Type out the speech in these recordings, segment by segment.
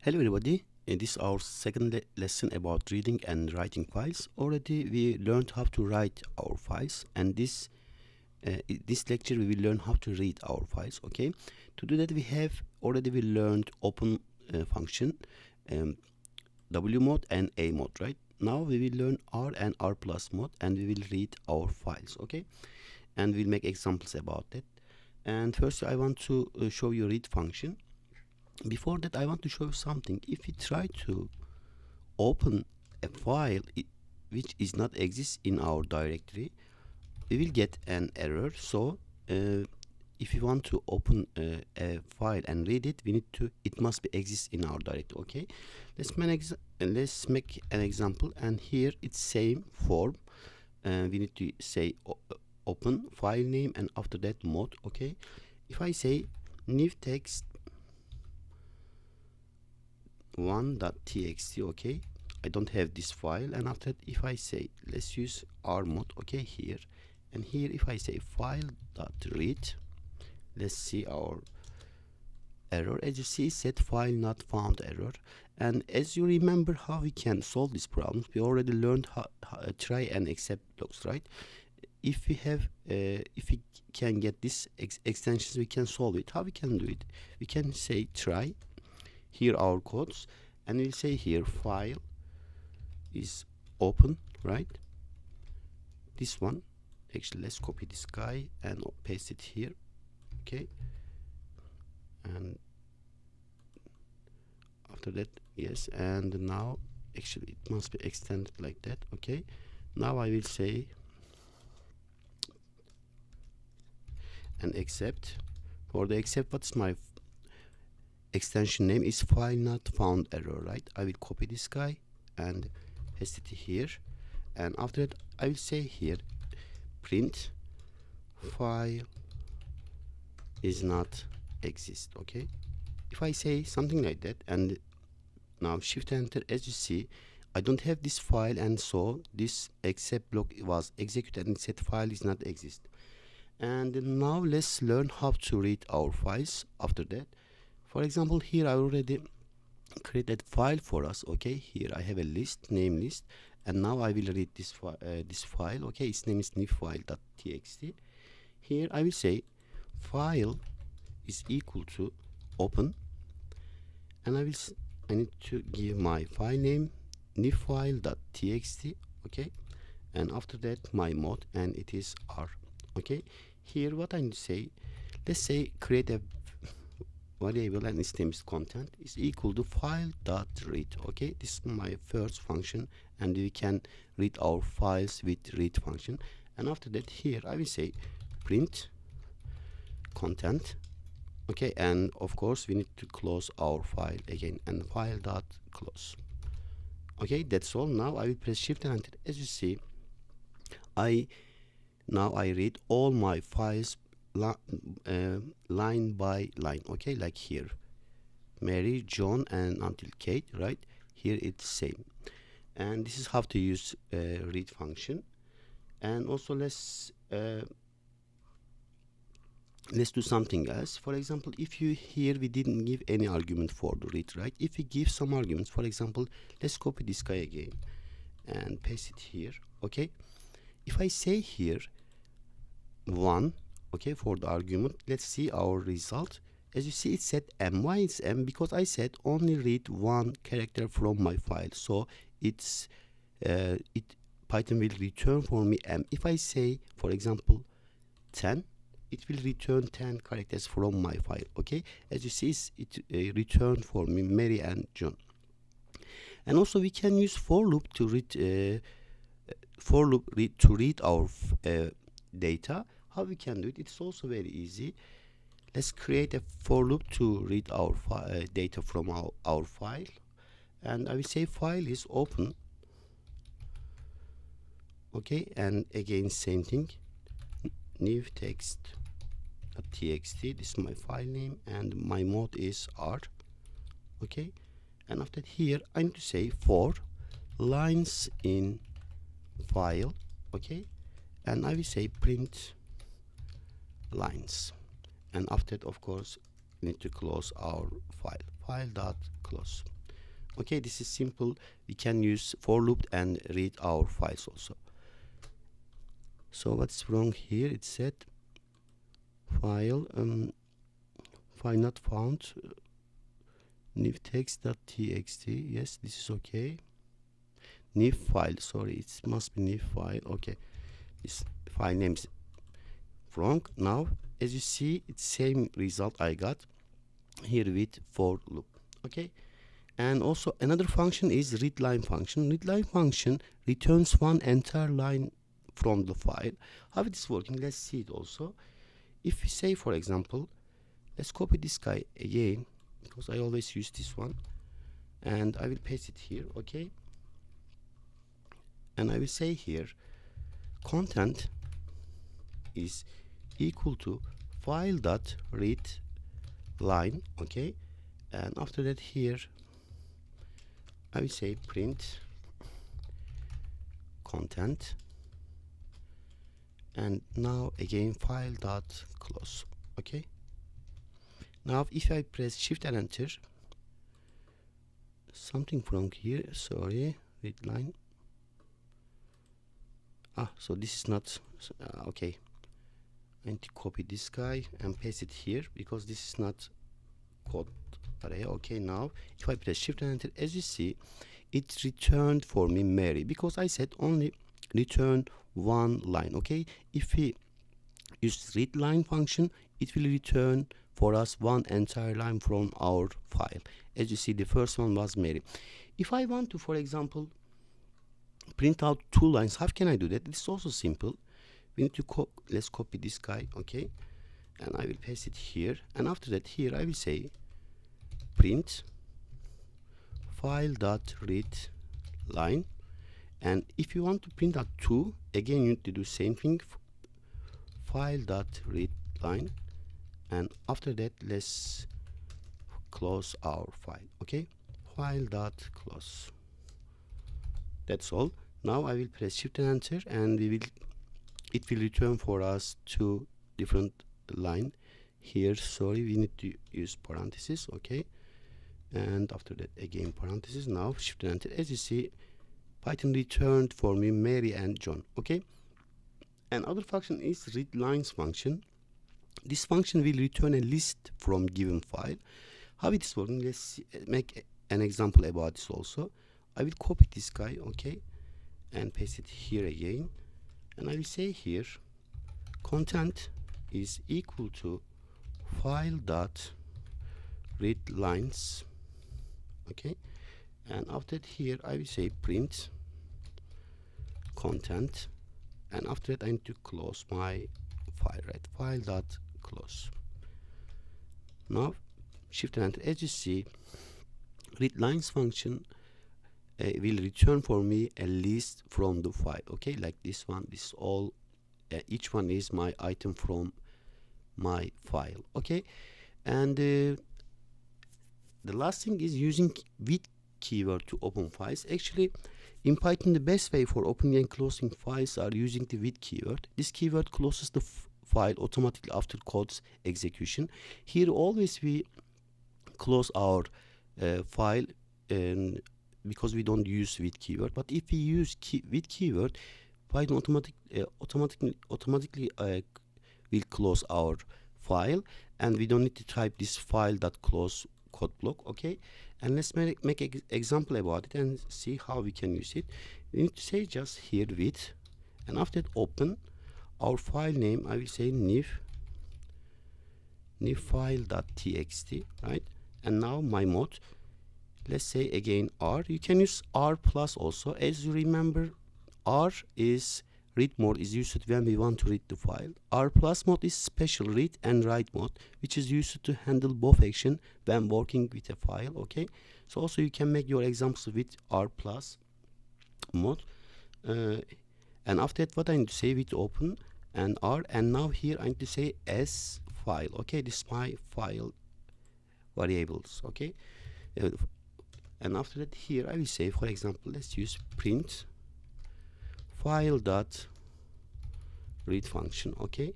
Hello everybody, this is our second lesson about reading and writing files. Already we learned how to write our files, and this lecture we will learn how to read our files. Okay, to do that we learned open function, W mode and A mode. Right now we will learn R and R plus mode, and we will read our files. Okay, and we'll make examples about that. And first I want to show you read function. Before that, I want to show you something. If we try to open a file which is not exist in our directory, we will get an error. So if you want to open a file and read it, it must be exist in our directory. Okay, let's make an example, and here it's same form. We need to say open file name, and after that mode. Okay, if I say new text 1.txt, okay, I don't have this file, and after that, if I say let's use R mode, okay, here, and here if I say file.read, let's see our error. As you see, it said file not found error. And as you remember how we can solve this problem, we already learned how try and except blocks, right? If we can get this extensions, we can solve it. How we can do it? We can say try. Here our codes, and we'll say here file is open, right? This one, actually let's copy this guy and paste it here. Okay, and after that, yes, and now actually it must be extended like that. Okay, now I will say and accept. For the accept, what's my extension name is file not found error, right? I will copy this guy and paste it here, and after that I will say here print file is not exist. Okay, if I say something like that, and now shift enter, as you see I don't have this file, and so this except block was executed and it said file is not exist. And now let's learn how to read our files after that. For example, here I already created file for us. Okay, here I have a list, name list, and now I will read this file. Okay, its name is newfile.txt. Here I will say file is equal to open, and I need to give my file name newfile.txt. Okay, and after that my mode, and it is R. Okay, here what I need to say, let's say create a variable, and its name is content is equal to file.read. Okay, this is my first function, and we can read our files with read function. And after that, here I will say print content. Okay, and of course we need to close our file again, and file.close. Okay, that's all. Now I will press shift and enter. As you see, now I read all my files line by line. Okay, like here Mary, John, and until Kate, right? Here it's same. And this is how to use read function. And also let's do something else. For example, if you here we didn't give any argument for the read, right? If we give some arguments, for example, let's copy this guy again and paste it here. Okay, if I say here 1, okay, for the argument, let's see our result. As you see, it said M. Why it's M? Because I said only read one character from my file, so Python will return for me M. If I say, for example, 10, it will return 10 characters from my file. Okay, as you see, it returned for me Mary and John. And also we can use for loop to read our data. How we can do it? It's also very easy. Let's create a for loop to read our data from our file, and I will say file is open. Okay, and again same thing, new text.txt. This is my file name, and my mode is R. Okay, and after here I need to say for lines in file. Okay, and I will say print lines, and after that, of course, we need to close our file dot close. Okay, this is simple. We can use for loop and read our files also. So what's wrong here? It said file not found, new text.txt. Yes, this is okay. New file, sorry, it must be new file. Okay, this file name is wrong. Now as you see, it's same result I got here with for loop. Okay, and also another function is readLine function. readLine function returns one entire line from the file. How it is working, let's see it also. If we say, for example, let's copy this guy again, because I always use this one, and I will paste it here. Okay, and I will say here content is equal to file dot read line. Okay, and after that here I will say print content, and now again file dot close. Okay, now if I press shift and enter, something wrong here, sorry, read line. So this is not okay. I need to copy this guy and paste it here, because this is not code array. Okay, now if I press shift and enter, as you see, it returned for me Mary, because I said only return one line. Okay, if we use read line function, it will return for us one entire line from our file. As you see, the first one was Mary. If I want to, for example, print out two lines, how can I do that? It's also simple. We need to let's copy this guy. Okay, and I will paste it here, and after that here I will say print file dot read line, and if you want to print out two, again you need to do same thing, file dot read line, and after that let's close our file. Okay, file dot close. That's all. Now I will press shift and enter, and it will return for us two different line here. Sorry, we need to use parentheses. Okay, and after that again parentheses. Now shift and enter. As you see, Python returned for me Mary and John. Okay, and other function is read lines function. This function will return a list from given file. How it is working, let's make an example about this also. I will copy this guy, okay, and paste it here again, and I will say here content is equal to file dot read lines. Okay, and after that here I will say print content, and after that I need to close my file, right? File dot close. Now shift and enter. As you see, read lines function will return for me a list from the file. Okay, like this one, this is all, each one is my item from my file. Okay, and the last thing is using with keyword to open files. Actually, in Python, the best way for opening and closing files are using the with keyword. This keyword closes the file automatically after code's execution. Here always we close our file, and because we don't use with keyword. But if we use with keyword, Python automatically will close our file, and we don't need to type this file dot close code block. Okay, and let's make an example about it and see how we can use it. We need to say just here with, and after that open our file name. I will say new file.txt, right? And now my mode, let's say again R. You can use R plus also. As you remember, R is read mode is used when we want to read the file. R plus mode is special read and write mode, which is used to handle both action when working with a file. Okay, so also you can make your examples with R plus mode, and after that what I need to say with open and R, and now here I need to say S file. Okay, this is my file variables. Okay, and after that here I will say, for example, let's use print file dot read function. Okay,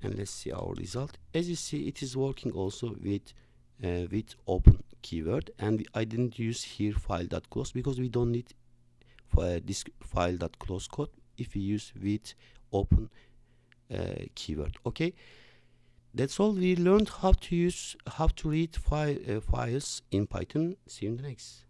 and let's see our result. As you see, it is working also with open keyword, and I didn't use here file.close because we don't need this file.close code if we use with open keyword. Okay, that's all. We learned how to read files in Python. See you in the next.